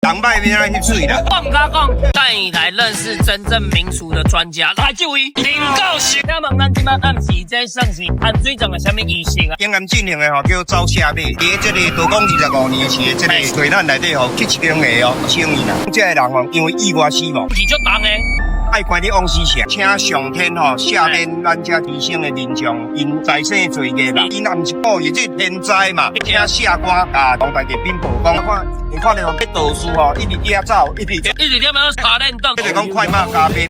人摆面啊翕水啦。我唔敢讲，带你来认识真正民俗的专家，来就医，领告行。请问咱今摆暗时这算是含水粽的什么仪式啊？永安进行的吼叫走车马，伫这个道光25年时，这个水难内底吼去一间庙请伊啦。这个人吼因为意外死亡，是足重的。爱关你往死城，请上天吼赦免咱遮提升的民众因财生罪孽啦。因也毋是报业，这天灾嘛，请下官甲皇大帝禀报讲，你看到吼，这道士吼一直遐走，一直点样爬练动，就是讲快马加鞭。